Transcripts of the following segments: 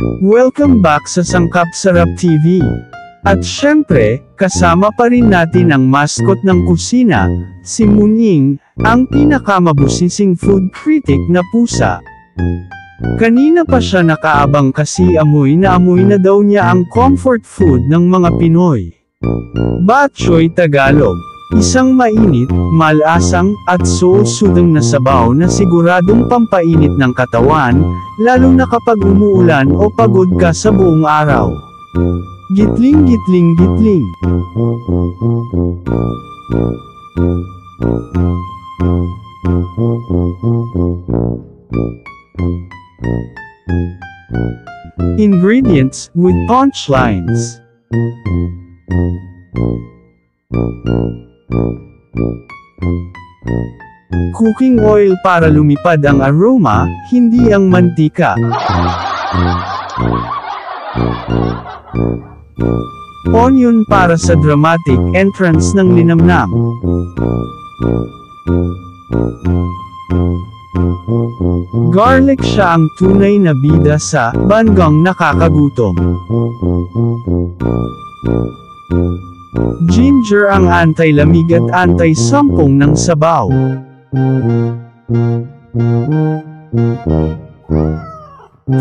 Welcome back sa Sangkap Sarap TV. At syempre, kasama pa rin natin ang mascot ng kusina, si Muning, ang pinakamabusising food critic na pusa. Kanina pa siya nakaabang kasi amoy na daw niya ang comfort food ng mga Pinoy. Bok choy Tagalog. Isang mainit, malasang, at soul-soothing na sabaw na siguradong pampainit ng katawan, lalo na kapag umuulan o pagod ka sa buong araw. Gitling gitling gitling. Ingredients with punchlines. Cooking oil para lumipad ang aroma, hindi ang mantika. Onion para sa dramatic entrance ng linamnam. Garlic siya ang tunay na bida sa banggang nakakagutom. Ginger ang anti-lamig at anti-sampong ng sabaw.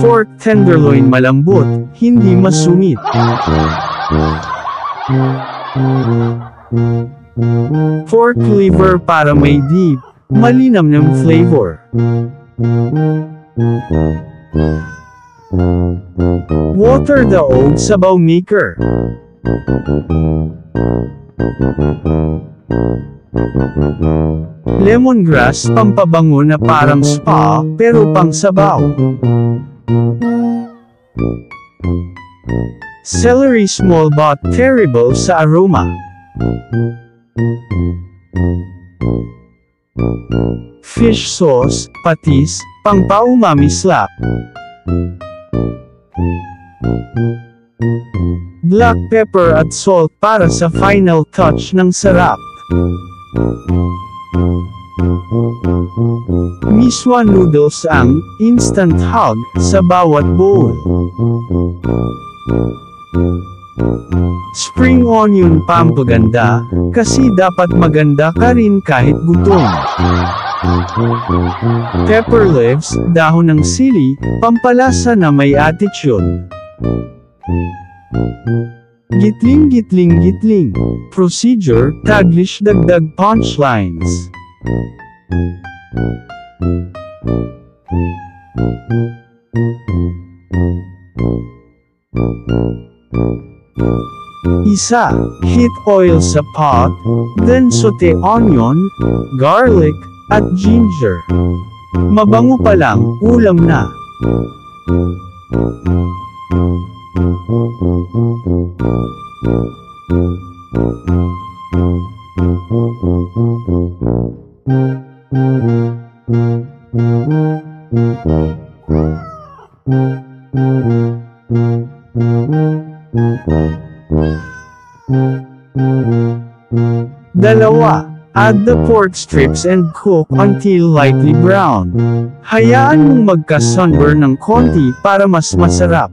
Pork tenderloin malambot, hindi masungit. Pork liver para may deep, malinamnam flavor. Water daog sabaw maker. Lemongrass pampabango na parang spa, pero pang sabaw. Celery small but terrible sa aroma. Fish sauce, patis, pang pa-umami slap. Black pepper at salt para sa final touch ng sarap. Miswa noodles ang instant hug sa bawat bowl. Spring onion pampaganda, kasi dapat maganda ka rin kahit gutom. Pepper leaves, dahon ng sili, pampalasa na may attitude. Gitling gitling gitling. Procedure, Taglish dagdag punchlines. Isa, heat oil sa pot, then saute onion, garlic, at ginger. Mabango pa lang, ulam na. Dalawa, add the pork strips and cook until lightly brown. Hayaan mong magka-sunburn ng konti para mas masarap.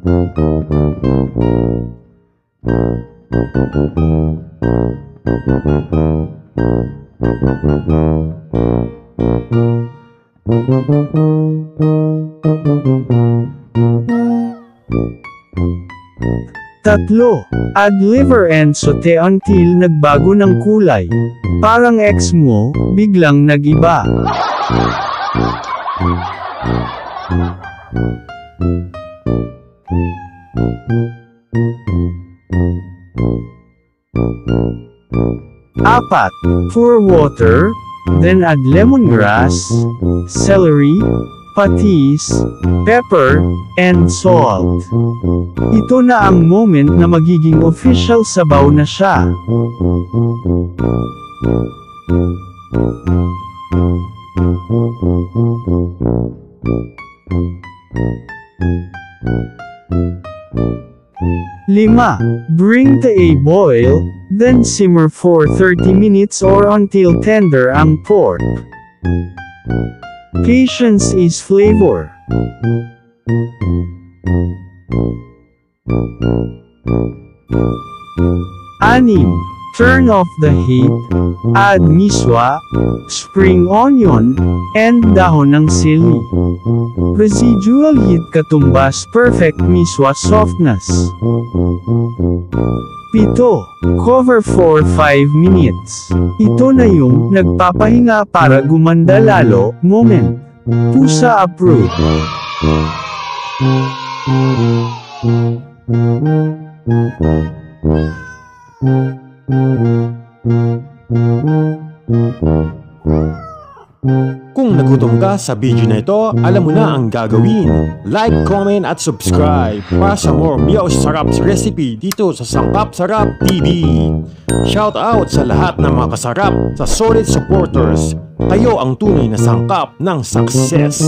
Tatlo, add liver and saute until nagbago ng kulay. Parang ex mo, biglang nag-iba. Apat, pour water, then add lemongrass, celery, patis, pepper, and salt. Ito na ang moment na magiging official sabaw na siya. Lima, bring to a boil, then simmer for 30 minutes or until tender ang pork. Patience is flavor. 6. Turn off the heat. Add miswa, spring onion, and dahon ng sili. Residual heat katumbas perfect miswa softness. 7. Cover for 5 minutes. Ito na yung nagpapahinga para gumanda lalo moment. Pusa approved. Kung nagutom ka sa video na ito, alam mo na ang gagawin. Like, comment at subscribe para sa more Mio Sarap recipe dito sa Sangkap Sarap TV. Shout out sa lahat ng mga kasarap sa solid supporters. Kayo ang tunay na sangkap ng success.